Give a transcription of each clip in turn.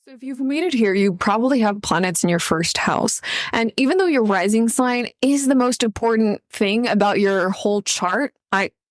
So if you've made it here, you probably have planets in your first house. And even though your rising sign is the most important thing about your whole chart,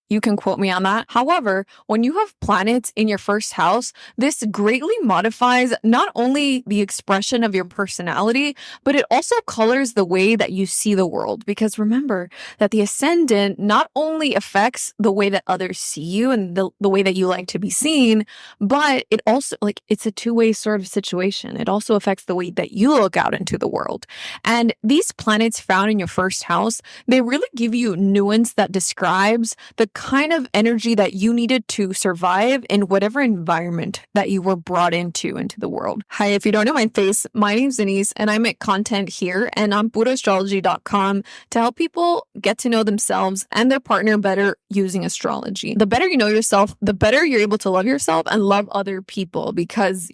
you can quote me on that. However, when you have planets in your first house, this greatly modifies not only the expression of your personality, but it also colors the way that you see the world. Because remember that the ascendant not only affects the way that others see you and the way that you like to be seen, but it also, it's a two-way sort of situation. It also affects the way that you look out into the world. And these planets found in your first house, they really give you nuance that describes the kind of energy that you needed to survive in whatever environment that you were brought into the world. Hi, if you don't know my face, my name's Denise and I make content here and on PuroAstrology.com to help people get to know themselves and their partner better using astrology. The better you know yourself, the better you're able to love yourself and love other people because,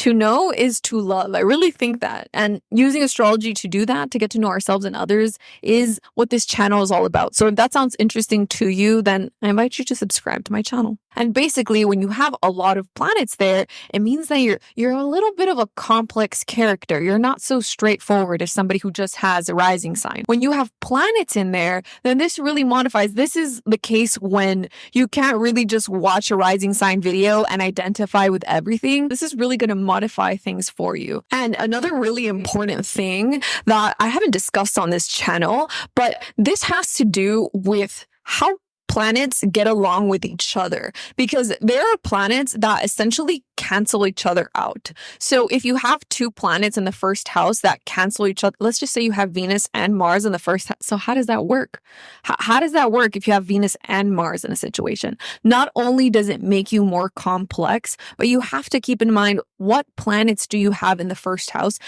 to know is to love. I really think that. And using astrology to do that, to get to know ourselves and others, is what this channel is all about. So if that sounds interesting to you, then I invite you to subscribe to my channel. And basically, when you have a lot of planets there, it means that you're a little bit of a complex character. You're not so straightforward as somebody who just has a rising sign. When you have planets in there, then this really modifies. This is the case when you can't really just watch a rising sign video and identify with everything. This is really going to modify things for you. And another really important thing that I haven't discussed on this channel, but this has to do with how planets get along with each other, because there are planets that essentially cancel each other out. So if you have two planets in the first house that cancel each other, let's just say you have Venus and Mars in the first house. So how does that work? How does that work if you have Venus and Mars in a situation? Not only does it make you more complex, but you have to keep in mind what planets do you have in the first house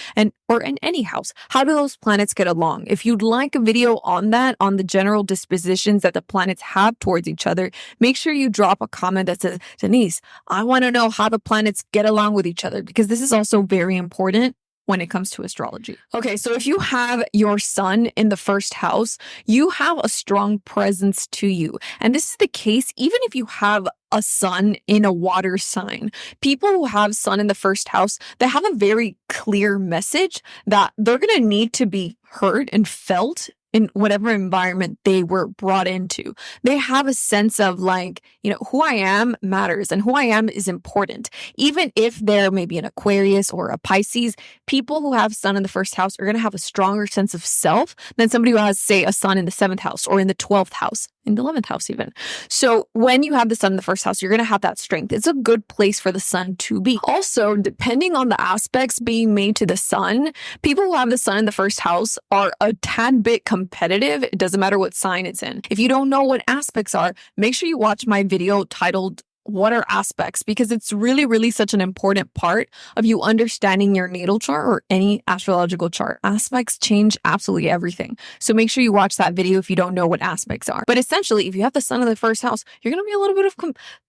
or in any house? How do those planets get along? If you'd like a video on that, on the general dispositions that the planets have towards each other, make sure you drop a comment that says, Denise, I want to know how the planets get along with each other, because this is also very important when it comes to astrology. Okay, so if you have your sun in the first house, you have a strong presence to you. And this is the case even if you have a sun in a water sign. People who have sun in the first house, they have a very clear message that they're going to need to be heard and felt in whatever environment they were brought into. They have a sense of who I am matters and who I am is important. Even if they're maybe an Aquarius or a Pisces, people who have sun in the first house are going to have a stronger sense of self than somebody who has, say, a sun in the 7th house or in the 12th house, in the 11th house even. So when you have the sun in the first house, you're going to have that strength. It's a good place for the sun to be. Also, depending on the aspects being made to the sun, people who have the sun in the first house are a tad bit competitive. It doesn't matter what sign it's in. If you don't know what aspects are, make sure you watch my video titled What are aspects? Because it's really, really such an important part of you understanding your natal chart or any astrological chart. Aspects change absolutely everything. So make sure you watch that video if you don't know what aspects are. But essentially, if you have the sun in the first house, you're going to be a little bit of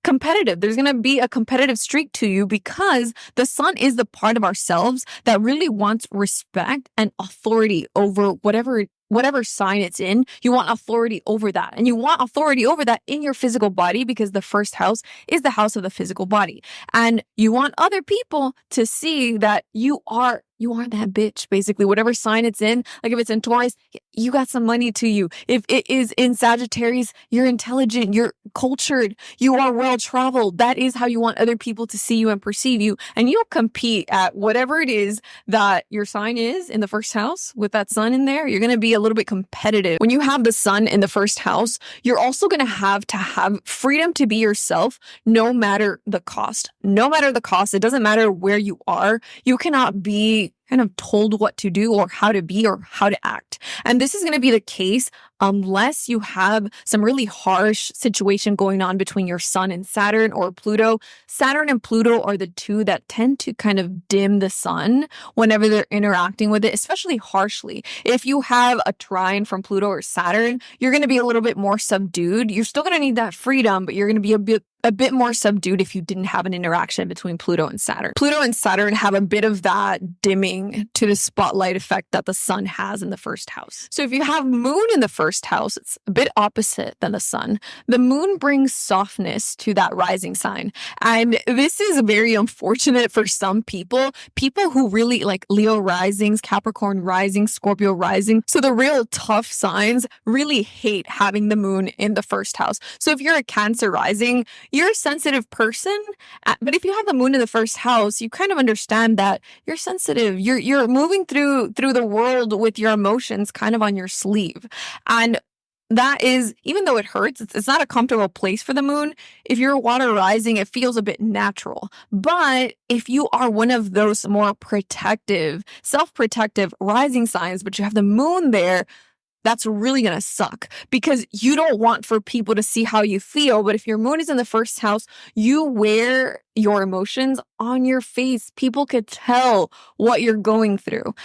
competitive. There's going to be a competitive streak to you because the sun is the part of ourselves that really wants respect and authority over whatever sign it's in. You want authority over that. And you want authority over that in your physical body because the first house is the house of the physical body. And you want other people to see that you are that bitch, basically, whatever sign it's in. Like if it's in Taurus, you got some money to you. If it is in Sagittarius, you're intelligent, you're cultured, you are well-traveled. That is how you want other people to see you and perceive you. And you'll compete at whatever it is that your sign is in the first house with that sun in there. You're going to be a little bit competitive. When you have the sun in the first house, you're also going to have freedom to be yourself no matter the cost. No matter the cost, it doesn't matter where you are. You cannot be kind of told what to do or how to be or how to act. And this is going to be the case unless you have some really harsh situation going on between your sun and Saturn or Pluto. Saturn and Pluto are the two that tend to kind of dim the sun whenever they're interacting with it, especially harshly. If you have a trine from Pluto or Saturn, you're going to be a little bit more subdued. You're still going to need that freedom, but you're going to be a bit a bit more subdued if you didn't have an interaction between Pluto and Saturn. Pluto and Saturn have a bit of that dimming to the spotlight effect that the sun has in the first house. So if you have moon in the first house, it's a bit opposite than the sun. The moon brings softness to that rising sign. And this is very unfortunate for some people who really like Leo risings, Capricorn rising, Scorpio rising. So the real tough signs really hate having the moon in the first house. So if you're a Cancer rising, you're a sensitive person, but if you have the moon in the first house, you kind of understand that you're sensitive. You're moving through the world with your emotions kind of on your sleeve. And that is, even though it hurts, it's not a comfortable place for the moon. If you're a water rising, it feels a bit natural. But if you are one of those more protective, self-protective rising signs, but you have the moon there, that's really going to suck because you don't want for people to see how you feel. But if your moon is in the first house, you wear your emotions on your face. People could tell what you're going through.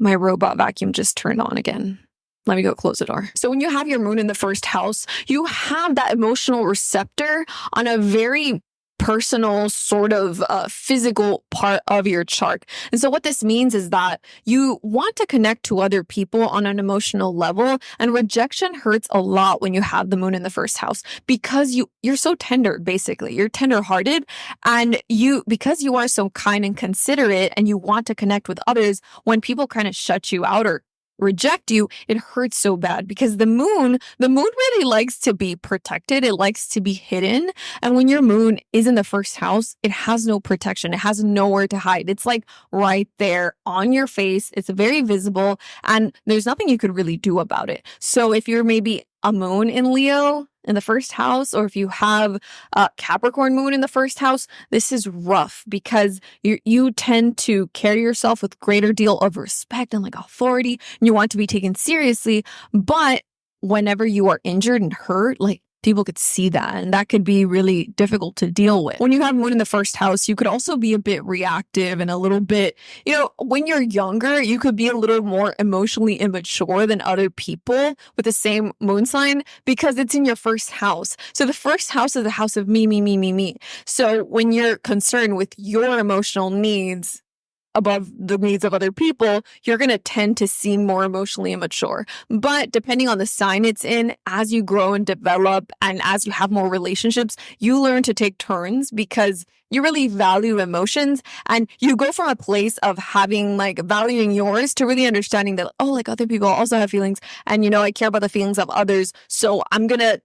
My robot vacuum just turned on again. Let me go close the door. So when you have your moon in the first house, you have that emotional receptor on a very personal sort of physical part of your chart. And so what this means is that you want to connect to other people on an emotional level, and rejection hurts a lot when you have the moon in the first house because you're so tender, basically. You're tender-hearted, and because you are so kind and considerate and you want to connect with others, when people kind of shut you out or reject you, it hurts so bad because the moon really likes to be protected. It likes to be hidden. And when your moon is in the first house, it has no protection. It has nowhere to hide. It's like right there on your face. It's very visible and there's nothing you could really do about it. So if you're maybe a moon in Leo in the first house, or if you have a Capricorn moon in the first house, this is rough because you tend to carry yourself with greater deal of respect and like authority, and you want to be taken seriously. But whenever you are injured and hurt, like people could see that, and that could be really difficult to deal with. When you have moon in the first house, you could also be a bit reactive and a little bit, when you're younger, you could be a little more emotionally immature than other people with the same moon sign because it's in your first house. So the first house is the house of me, me, me, me, me. So when you're concerned with your emotional needs above the needs of other people, you're going to tend to seem more emotionally immature. But depending on the sign it's in, as you grow and develop and as you have more relationships, you learn to take turns because you really value emotions, and you go from a place of having valuing yours to really understanding that, other people also have feelings, and I care about the feelings of others. So I'm going to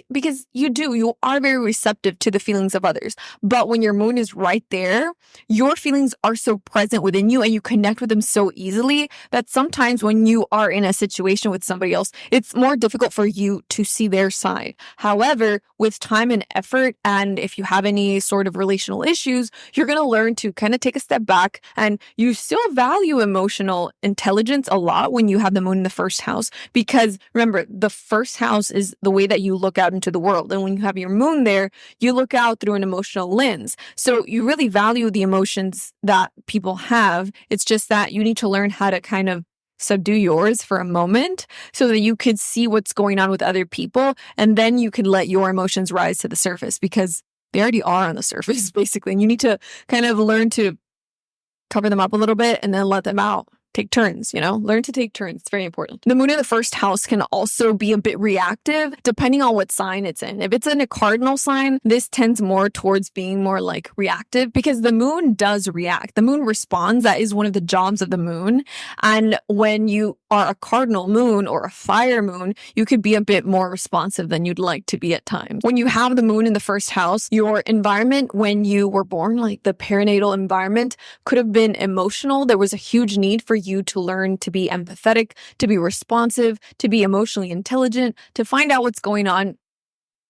because you are very receptive to the feelings of others. But when your moon is right there, your feelings are so present within you and you connect with them so easily that sometimes when you are in a situation with somebody else, it's more difficult for you to see their side. However, with time and effort, and if you have any sort of relational issues, you're going to learn to kind of take a step back, and you still value emotional intelligence a lot when you have the moon in the first house, because remember, the first house is the way that you look out into the world. And when you have your moon there, you look out through an emotional lens. So you really value the emotions that people have. It's just that you need to learn how to kind of subdue yours for a moment so that you could see what's going on with other people. And then you can let your emotions rise to the surface because they already are on the surface, basically. And you need to kind of learn to cover them up a little bit and then let them out. Take turns, learn to take turns. It's very important. The moon in the first house can also be a bit reactive depending on what sign it's in. If it's in a cardinal sign, this tends more towards being more reactive because the moon does react. The moon responds. That is one of the jobs of the moon. And when you are a cardinal moon or a fire moon, you could be a bit more responsive than you'd like to be at times. When you have the moon in the first house, your environment when you were born, the perinatal environment, could have been emotional. There was a huge need for you to learn to be empathetic, to be responsive, to be emotionally intelligent, to find out what's going on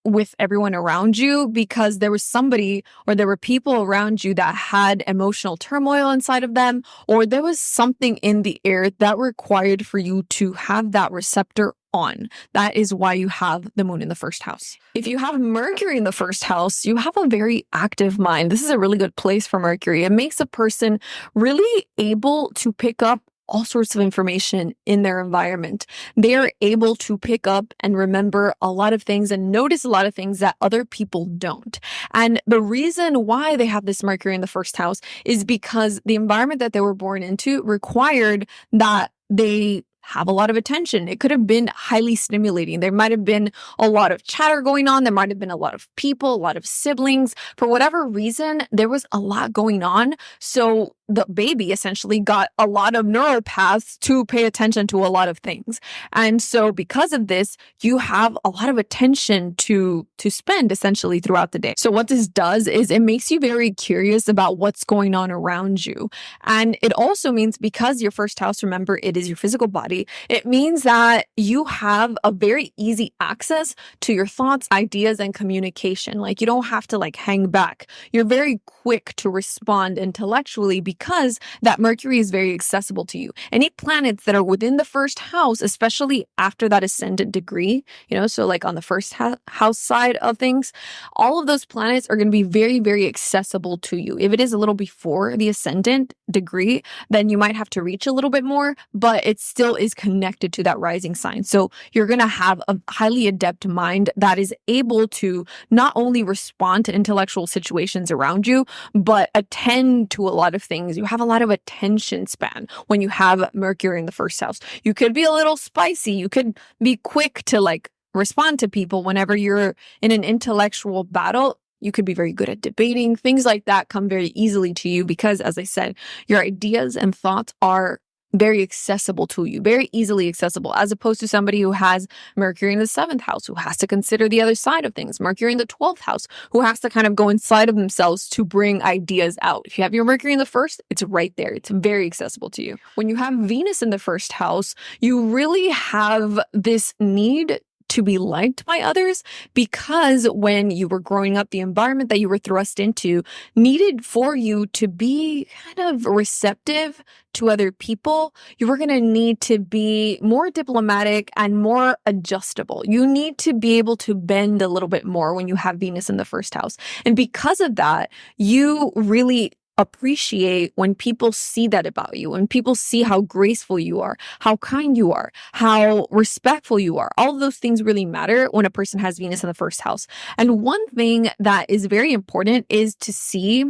with everyone around you because there was somebody or there were people around you that had emotional turmoil inside of them, or there was something in the air that required for you to have that receptor on. That is why you have the moon in the first house. If you have Mercury in the first house, you have a very active mind. This is a really good place for Mercury. It makes a person really able to pick up all sorts of information in their environment. They are able to pick up and remember a lot of things and notice a lot of things that other people don't. And the reason why they have this Mercury in the first house is because the environment that they were born into required that they have a lot of attention. It could have been highly stimulating. There might have been a lot of chatter going on. There might have been a lot of people, a lot of siblings. For whatever reason, there was a lot going on. So the baby essentially got a lot of neural paths to pay attention to a lot of things. And so because of this, you have a lot of attention to spend essentially throughout the day. So what this does is it makes you very curious about what's going on around you. And it also means, because your first house, remember, it is your physical body, it means that you have a very easy access to your thoughts, ideas, and communication. Like, you don't have to hang back. You're very quick to respond intellectually because that Mercury is very accessible to you. Any planets that are within the first house, especially after that ascendant degree, so on the first house side of things, all of those planets are going to be very, very accessible to you. If it is a little before the ascendant degree, then you might have to reach a little bit more, but it still is connected to that rising sign. So you're going to have a highly adept mind that is able to not only respond to intellectual situations around you, but attend to a lot of things. You have a lot of attention span when you have Mercury in the first house. You could be a little spicy. You could be quick to respond to people whenever you're in an intellectual battle. You could be very good at debating. Things like that come very easily to you because, as I said, your ideas and thoughts are very accessible to you, very easily accessible, as opposed to somebody who has Mercury in the 7th house, who has to consider the other side of things, Mercury in the 12th house, who has to kind of go inside of themselves to bring ideas out. If you have your Mercury in the first, it's right there. It's very accessible to you. When you have Venus in the first house, you really have this need to be liked by others, because when you were growing up, the environment that you were thrust into needed for you to be kind of receptive to other people. You were going to need to be more diplomatic and more adjustable. You need to be able to bend a little bit more when you have Venus in the first house. And because of that, you really appreciate when people see that about you, when people see how graceful you are, how kind you are, how respectful you are. All of those things really matter when a person has Venus in the first house. And one thing that is very important is to see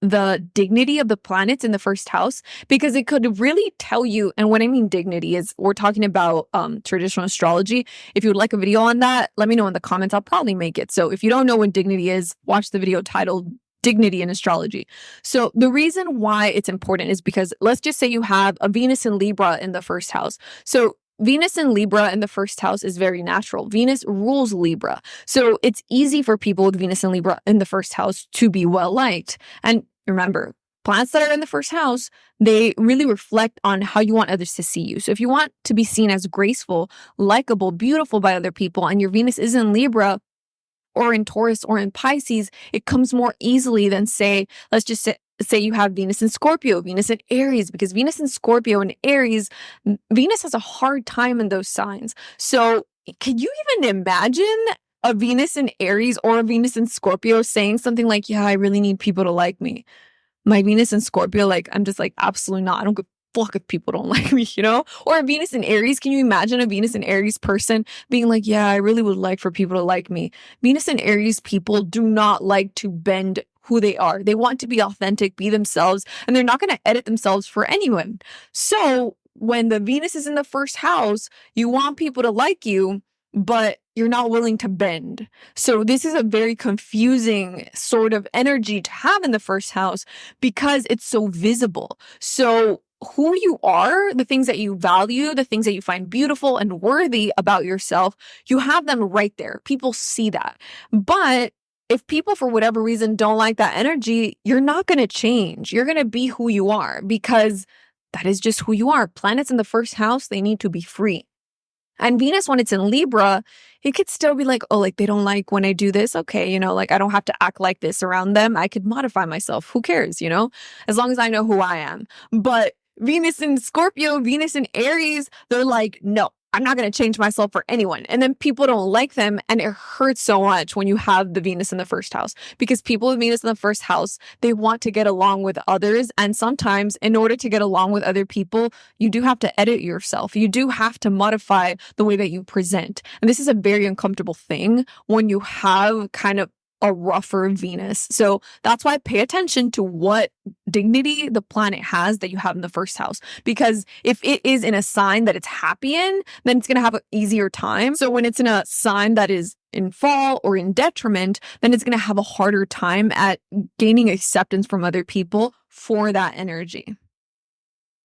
the dignity of the planets in the first house, because it could really tell you. And when I mean dignity is, we're talking about traditional astrology. If you would like a video on that, let me know in the comments. I'll probably make it. So if you don't know what dignity is, watch the video titled Dignity in Astrology. So the reason why it's important is because, let's just say you have a Venus in Libra in the first house. So Venus in Libra in the first house is very natural. Venus rules Libra. So it's easy for people with Venus in Libra in the first house to be well liked. And remember, planets that are in the first house, they really reflect on how you want others to see you. So if you want to be seen as graceful, likable, beautiful by other people, and your Venus is in Libra, or in Taurus or in Pisces, it comes more easily than, let's just say you have Venus in Scorpio, Venus in Aries, because Venus in Scorpio and Aries, Venus has a hard time in those signs. So can you even imagine a Venus in Aries or a Venus in Scorpio saying something like, yeah, I really need people to like me? My Venus in Scorpio, I'm just absolutely not. I don't give fuck if people don't like me, Or a Venus in Aries. Can you imagine a Venus in Aries person being like, yeah, I really would like for people to like me? Venus in Aries people do not like to bend who they are. They want to be authentic, be themselves, and they're not going to edit themselves for anyone. So when the Venus is in the first house, you want people to like you, but you're not willing to bend. So this is a very confusing sort of energy to have in the first house because it's so visible. So who you are, the things that you value, the things that you find beautiful and worthy about yourself, you have them right there. People see that. But if people, for whatever reason, don't like that energy, you're not going to change. You're going to be who you are because that is just who you are. Planets in the first house, they need to be free. And Venus, when it's in Libra, it could still be they don't like when I do this. Okay, I don't have to act like this around them. I could modify myself. Who cares, as long as I know who I am. But Venus in Scorpio, Venus in Aries, they're like, no, I'm not going to change myself for anyone. And then people don't like them. And it hurts so much when you have the Venus in the first house, because people with Venus in the first house, they want to get along with others. And sometimes in order to get along with other people, you do have to edit yourself. You do have to modify the way that you present. And this is a very uncomfortable thing when you have kind of a rougher Venus. So that's why pay attention to what dignity the planet has that you have in the first house. Because if it is in a sign that it's happy in, then it's going to have an easier time. So when it's in a sign that is in fall or in detriment, then it's going to have a harder time at gaining acceptance from other people for that energy.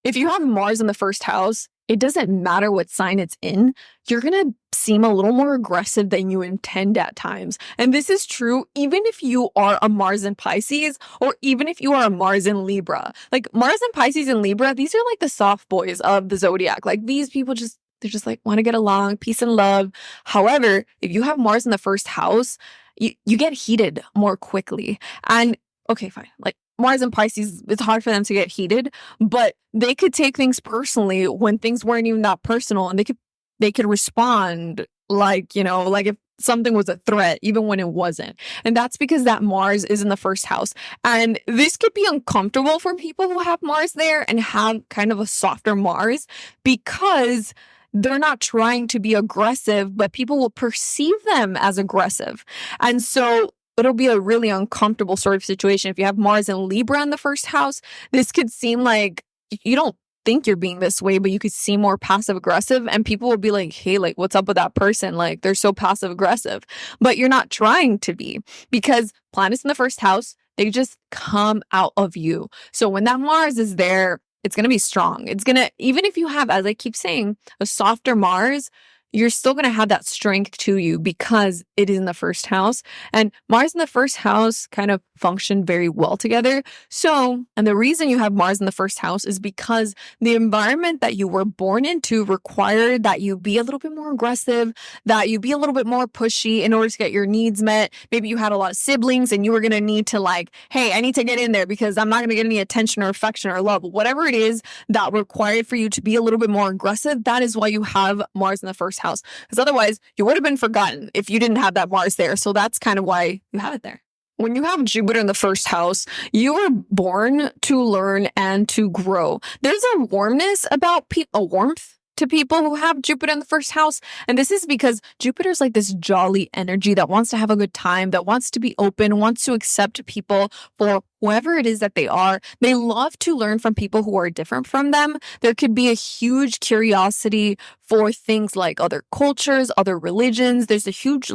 If you have Mars in the first house, it doesn't matter what sign it's in, you're going to seem a little more aggressive than you intend at times. And this is true even if you are a Mars in Pisces, or even if you are a Mars in Libra. Like Mars in Pisces and Libra, these are like the soft boys of the zodiac. Like these people they're just like want to get along, peace and love. However, if you have Mars in the first house, you get heated more quickly. And okay, fine. Like Mars and Pisces, it's hard for them to get heated, but they could take things personally when things weren't even that personal, and they could respond like, like if something was a threat, even when it wasn't. And that's because that Mars is in the first house. And this could be uncomfortable for people who have Mars there and have kind of a softer Mars, because they're not trying to be aggressive, but people will perceive them as aggressive. And so it'll be a really uncomfortable sort of situation. If you have Mars and Libra in the first house, this could seem like you don't think you're being this way, but you could seem more passive aggressive, and people will be like, hey, like, what's up with that person? Like, they're so passive aggressive, but you're not trying to be, because planets in the first house, they just come out of you. So when that Mars is there, it's going to be strong. It's going to, even if you have, as I keep saying, a softer Mars, you're still going to have that strength to you because it is in the first house. And Mars in the first house kind of function very well together. So, and the reason you have Mars in the first house is because the environment that you were born into required that you be a little bit more aggressive, that you be a little bit more pushy in order to get your needs met. Maybe you had a lot of siblings and you were going to need to like, hey, I need to get in there because I'm not going to get any attention or affection or love. Whatever it is that required for you to be a little bit more aggressive, that is why you have Mars in the first house, because otherwise you would have been forgotten if you didn't have that Mars there. So that's kind of why you have it there. When you have Jupiter in the first house, you were born to learn and to grow. There's a warmness about a warmth to people who have Jupiter in the first house. And this is because Jupiter's like this jolly energy that wants to have a good time, that wants to be open, wants to accept people for whoever it is that they are. They love to learn from people who are different from them. There could be a huge curiosity for things like other cultures, other religions. There's a huge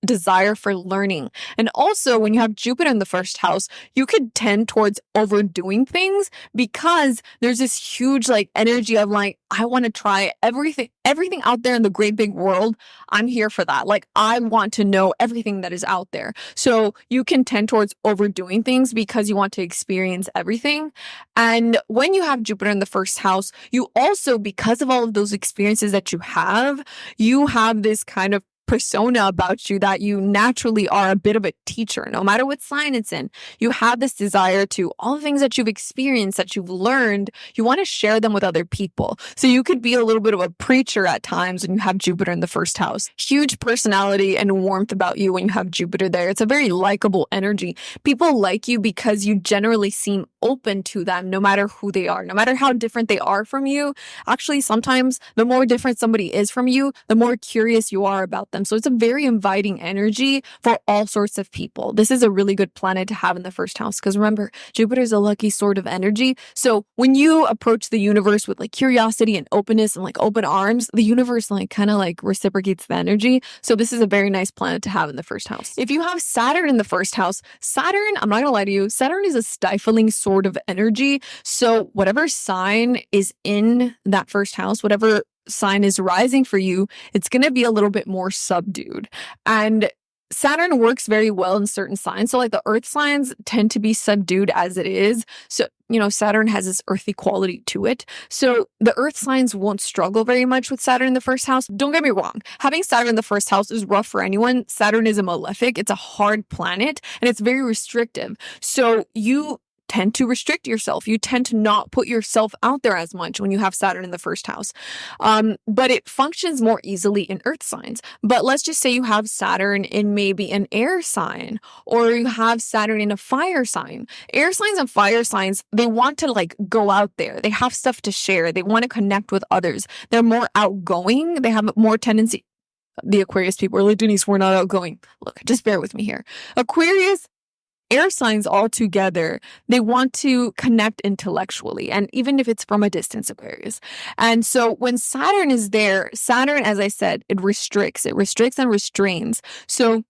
desire for learning. And also when you have Jupiter in the first house, you could tend towards overdoing things because there's this huge energy of I want to try everything out there in the great big world. I'm here for that. I want to know everything that is out there. So you can tend towards overdoing things because you want to experience everything. And when you have Jupiter in the first house, you also, because of all of those experiences that you have this kind of persona about you that you naturally are a bit of a teacher, no matter what sign it's in. You have this desire to all the things that you've experienced, that you've learned, you want to share them with other people. So you could be a little bit of a preacher at times when you have Jupiter in the first house. Huge personality and warmth about you when you have Jupiter there. It's a very likable energy. People like you because you generally seem open to them, no matter who they are, no matter how different they are from you. Actually, sometimes the more different somebody is from you, the more curious you are about them. So it's a very inviting energy for all sorts of people. This is a really good planet to have in the first house because remember, Jupiter is a lucky sort of energy. So when you approach the universe with curiosity and openness and open arms, the universe kind of reciprocates the energy. So this is a very nice planet to have in the first house. If you have Saturn in the first house, Saturn, I'm not gonna lie to you, Saturn is a stifling sort of energy. So whatever sign is in that first house, whatever sign is rising for you, it's going to be a little bit more subdued. And Saturn works very well in certain signs. So the earth signs tend to be subdued as it is. So, Saturn has this earthy quality to it. So the earth signs won't struggle very much with Saturn in the first house. Don't get me wrong. Having Saturn in the first house is rough for anyone. Saturn is a malefic. It's a hard planet and it's very restrictive. So you tend to restrict yourself. You tend to not put yourself out there as much when you have Saturn in the first house. But it functions more easily in earth signs. But let's just say you have Saturn in maybe an air sign, or you have Saturn in a fire sign. Air signs and fire signs, they want to like go out there. They have stuff to share. They want to connect with others. They're more outgoing. They have more tendency. The Aquarius people are like, Denise, we're not outgoing. Look, just bear with me here. Aquarius, air signs all together, they want to connect intellectually, and even if it's from a distance, Aquarius. And so when Saturn is there, Saturn, as I said, it restricts and restrains. So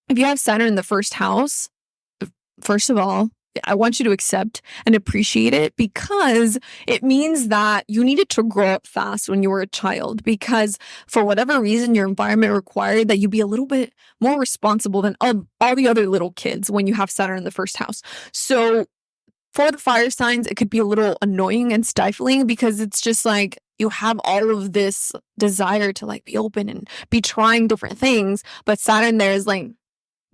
if you have Saturn in the first house, first of all, I want you to accept and appreciate it, because it means that you needed to grow up fast when you were a child, because for whatever reason, your environment required that you be a little bit more responsible than all the other little kids when you have Saturn in the first house. So for the fire signs, it could be a little annoying and stifling, because it's just like you have all of this desire to like be open and be trying different things. But Saturn there is like,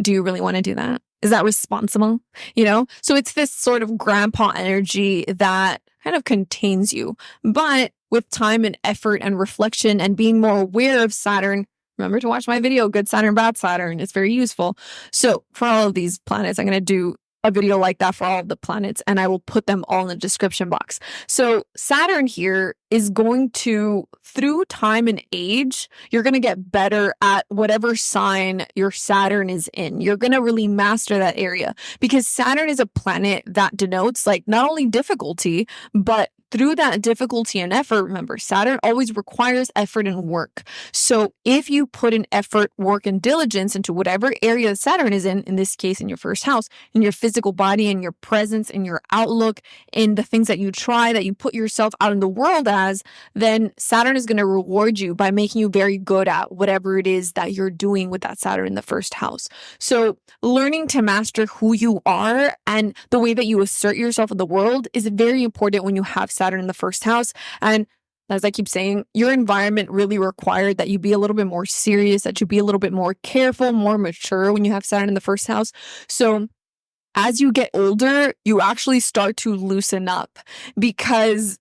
do you really want to do that? Is that responsible? You know? So it's this sort of grandpa energy that kind of contains you. But with time and effort and reflection and being more aware of Saturn, remember to watch my video, Good Saturn, Bad Saturn. It's very useful. So for all of these planets, I'm going to do a video like that for all of the planets, and I will put them all in the description box. So Saturn here is going to, through time and age, you're going to get better at whatever sign your Saturn is in. You're going to really master that area, because Saturn is a planet that denotes like not only difficulty, but through that difficulty and effort, remember, Saturn always requires effort and work. So if you put in effort, work, and diligence into whatever area Saturn is in this case, in your first house, in your physical body, in your presence, in your outlook, in the things that you try, that you put yourself out in the world as, then Saturn is going to reward you by making you very good at whatever it is that you're doing with that Saturn in the first house. So learning to master who you are and the way that you assert yourself in the world is very important when you have Saturn in the first house. And as I keep saying, your environment really required that you be a little bit more serious, that you be a little bit more careful, more mature when you have Saturn in the first house. So as you get older, you actually start to loosen up, because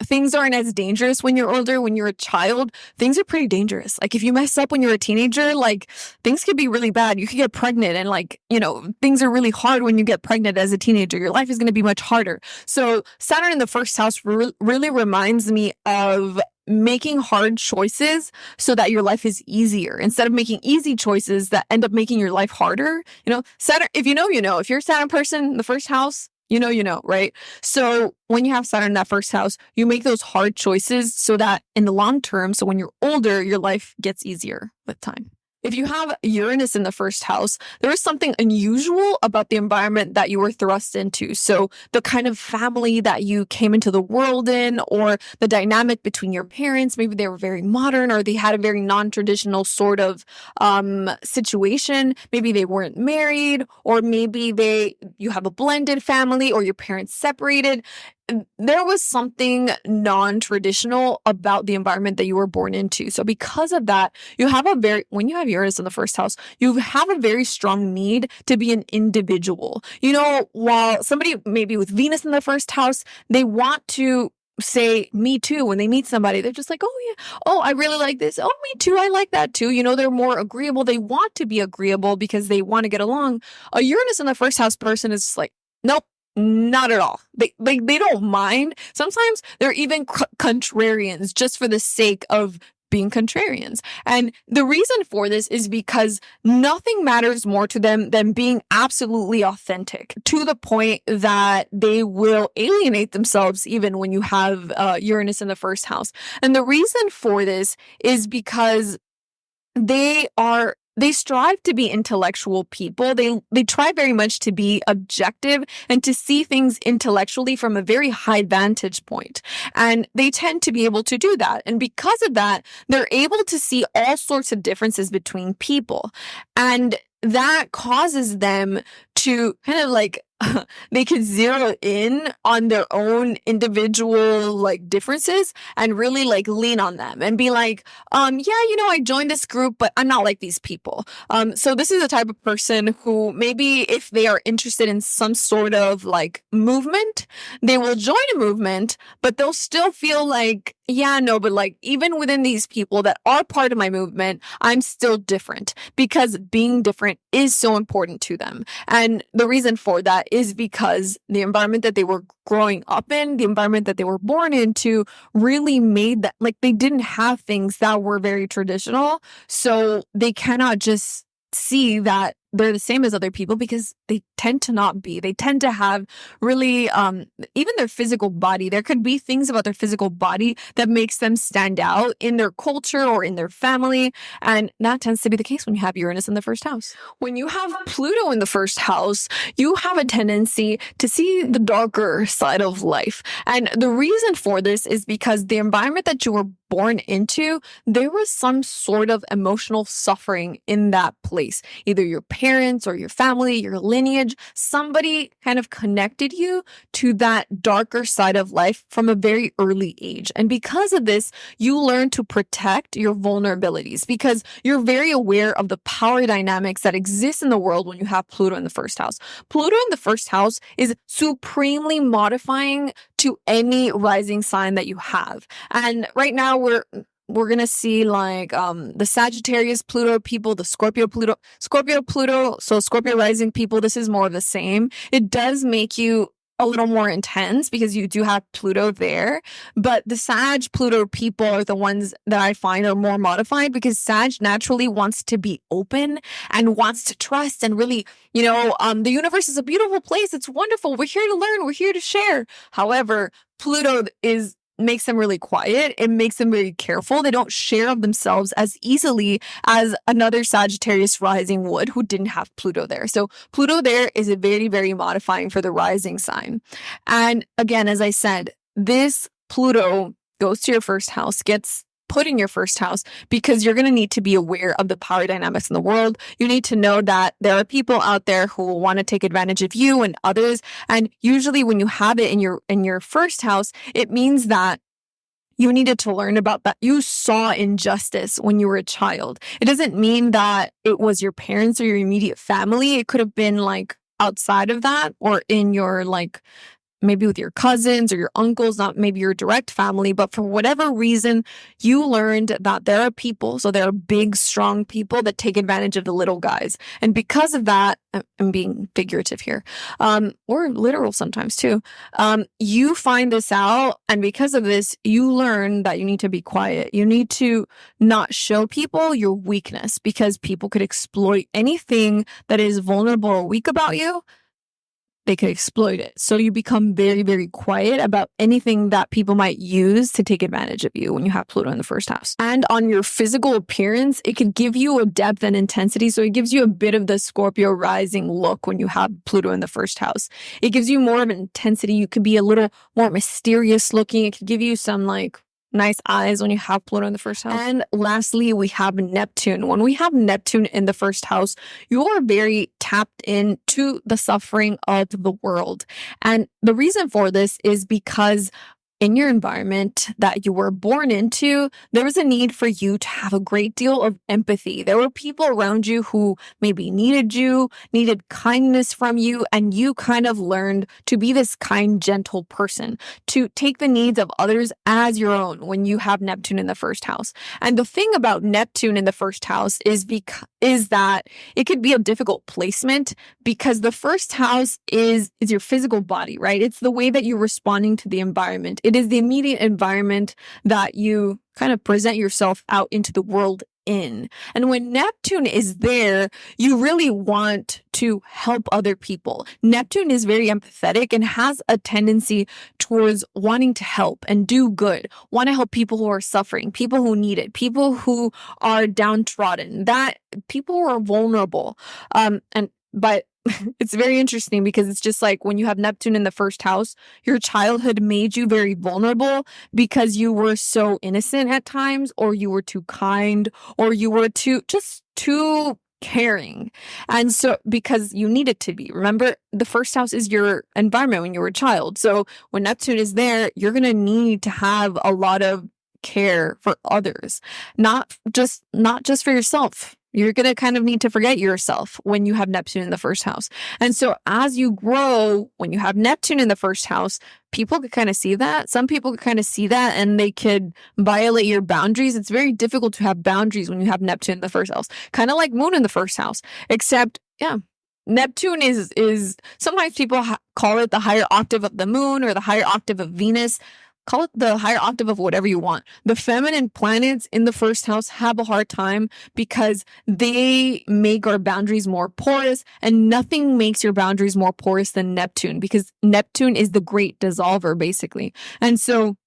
things aren't as dangerous when you're older. When you're a child, things are pretty dangerous. Like if you mess up when you're a teenager, like things could be really bad. You could get pregnant, and like, you know, things are really hard when you get pregnant as a teenager. Your life is going to be much harder. So Saturn in the first house really reminds me of making hard choices so that your life is easier, instead of making easy choices that end up making your life harder. You know, Saturn, if you know, you know. If you're a Saturn person in the first house, you know, right? So when you have Saturn in that first house, you make those hard choices so that in the long term, so when you're older, your life gets easier with time. If you have Uranus in the first house, there is something unusual about the environment that you were thrust into. So the kind of family that you came into the world in, or the dynamic between your parents, maybe they were very modern, or they had a very non-traditional sort of situation. Maybe they weren't married, or maybe you have a blended family, or your parents separated. There was something non-traditional about the environment that you were born into. So because of that, when you have Uranus in the first house, you have a very strong need to be an individual. You know, while somebody maybe with Venus in the first house, they want to say me too when they meet somebody. They're just like, oh yeah, oh, I really like this. Oh, me too. I like that too. You know, they're more agreeable. They want to be agreeable because they want to get along. A Uranus in the first house person is just like, nope. Not at all. They don't mind. Sometimes they're even contrarians just for the sake of being contrarians. And the reason for this is because nothing matters more to them than being absolutely authentic, to the point that they will alienate themselves even when you have Uranus in the first house. And the reason for this is because they strive to be intellectual people. They try very much to be objective and to see things intellectually from a very high vantage point. And they tend to be able to do that. And because of that, they're able to see all sorts of differences between people. And that causes them to kind of like they could zero in on their own individual like differences and really like lean on them and be like, yeah, I joined this group, but I'm not like these people. So this is the type of person who maybe if they are interested in some sort of like movement, they will join a movement, but they'll still feel like, yeah, no, but like even within these people that are part of my movement, I'm still different because being different is so important to them. And the reason for that is because the environment that they were growing up in, the environment that they were born into really made that, like they didn't have things that were very traditional. So they cannot just see that they're the same as other people because they tend to not be. They tend to have really, even their physical body. There could be things about their physical body that makes them stand out in their culture or in their family. And that tends to be the case when you have Uranus in the first house. When you have Pluto in the first house, you have a tendency to see the darker side of life. And the reason for this is because the environment that you were born into, there was some sort of emotional suffering in that place. Either your parents or your family, your lineage, somebody kind of connected you to that darker side of life from a very early age. And because of this, you learn to protect your vulnerabilities because you're very aware of the power dynamics that exist in the world when you have Pluto in the first house. Pluto in the first house is supremely modifying to any rising sign that you have. And right now we're going to see like the Sagittarius Pluto people, the Scorpio Pluto, so Scorpio rising people, this is more of the same. It does make you a little more intense because you do have Pluto there, but the Sag Pluto people are the ones that I find are more modified because Sag naturally wants to be open and wants to trust and really, the universe is a beautiful place. It's wonderful. We're here to learn. We're here to share. However, Pluto makes them really quiet. It makes them very careful. They don't share of themselves as easily as another Sagittarius rising would who didn't have Pluto there. So Pluto there is a very, very modifying for the rising sign. And again, as I said, this Pluto goes to your first house, gets put in your first house because you're going to need to be aware of the power dynamics in the world. You need to know that there are people out there who will want to take advantage of you and others. And usually when you have it in your first house, it means that you needed to learn about that. You saw injustice when you were a child. It doesn't mean that it was your parents or your immediate family. It could have been like outside of that or in your like maybe with your cousins or your uncles, not maybe your direct family, but for whatever reason, you learned that there are people, so there are big, strong people that take advantage of the little guys. And because of that, I'm being figurative here, or literal sometimes too, you find this out. And because of this, you learn that you need to be quiet. You need to not show people your weakness because people could exploit anything that is vulnerable or weak about you. They could exploit it. So you become very, very quiet about anything that people might use to take advantage of you when you have Pluto in the first house. And on your physical appearance, it could give you a depth and intensity. So it gives you a bit of the Scorpio rising look when you have Pluto in the first house. It gives you more of an intensity. You could be a little more mysterious looking. It could give you some like nice eyes when you have Pluto in the first house. And lastly, we have Neptune. When we have Neptune in the first house, you are very tapped into the suffering of the world. And the reason for this is because in your environment that you were born into, there was a need for you to have a great deal of empathy. There were people around you who maybe needed you, needed kindness from you, and you kind of learned to be this kind, gentle person, to take the needs of others as your own when you have Neptune in the first house. And the thing about Neptune in the first house is that it could be a difficult placement because the first house is your physical body, right? It's the way that you're responding to the environment. It is the immediate environment that you kind of present yourself out into the world in. And when Neptune is there, you really want to help other people. Neptune is very empathetic and has a tendency towards wanting to help and do good, want to help people who are suffering, people who need it, people who are downtrodden, that people who are vulnerable. But it's very interesting because it's just like when you have Neptune in the first house, your childhood made you very vulnerable because you were so innocent at times, or you were too kind, or you were too caring. And so, because you need it to be. Remember, the first house is your environment when you were a child. So when Neptune is there, you're going to need to have a lot of care for others, not just for yourself. You're going to kind of need to forget yourself when you have Neptune in the first house. And so as you grow, when you have Neptune in the first house, people could kind of see that. Some people could kind of see that and they could violate your boundaries. It's very difficult to have boundaries when you have Neptune in the first house, kind of like Moon in the first house, except, yeah. Neptune is sometimes people call it the higher octave of the moon or the higher octave of Venus. Call it the higher octave of whatever you want. The feminine planets in the first house have a hard time because they make our boundaries more porous, and nothing makes your boundaries more porous than Neptune, because Neptune is the great dissolver, basically. And so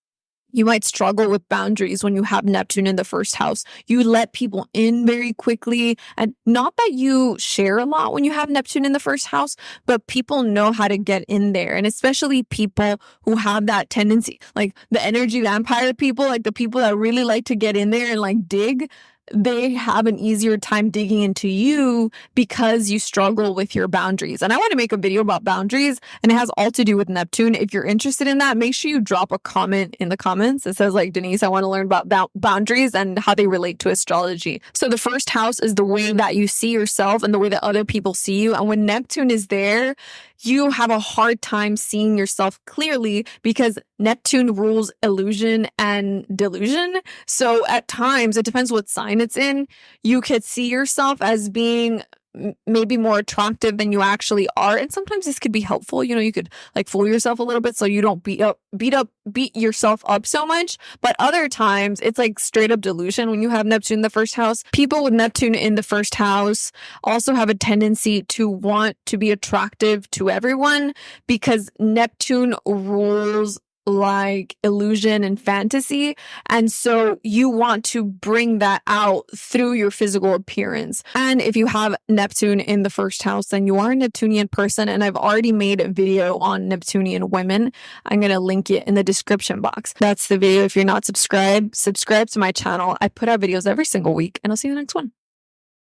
you might struggle with boundaries when you have Neptune in the first house. You let people in very quickly, and not that you share a lot when you have Neptune in the first house, but people know how to get in there. And especially people who have that tendency, like the energy vampire people, like the people that really like to get in there and like dig, they have an easier time digging into you because you struggle with your boundaries. And I want to make a video about boundaries, and it has all to do with Neptune. If you're interested in that, make sure you drop a comment in the comments that says, like, Denise, I want to learn about boundaries and how they relate to astrology. So the first house is the way that you see yourself and the way that other people see you. And when Neptune is there, you have a hard time seeing yourself clearly because Neptune rules illusion and delusion. So at times, it depends what sign it's in, you could see yourself as being maybe more attractive than you actually are. And sometimes this could be helpful. You know, you could like fool yourself a little bit so you don't beat yourself up so much. But other times it's like straight up delusion when you have Neptune in the first house. People with Neptune in the first house also have a tendency to want to be attractive to everyone because Neptune rules like illusion and fantasy. And so you want to bring that out through your physical appearance. And if you have Neptune in the first house, then you are a Neptunian person. And I've already made a video on Neptunian women. I'm going to link it in the description box. That's the video. If you're not subscribed, subscribe to my channel. I put out videos every single week, and I'll see you in the next one.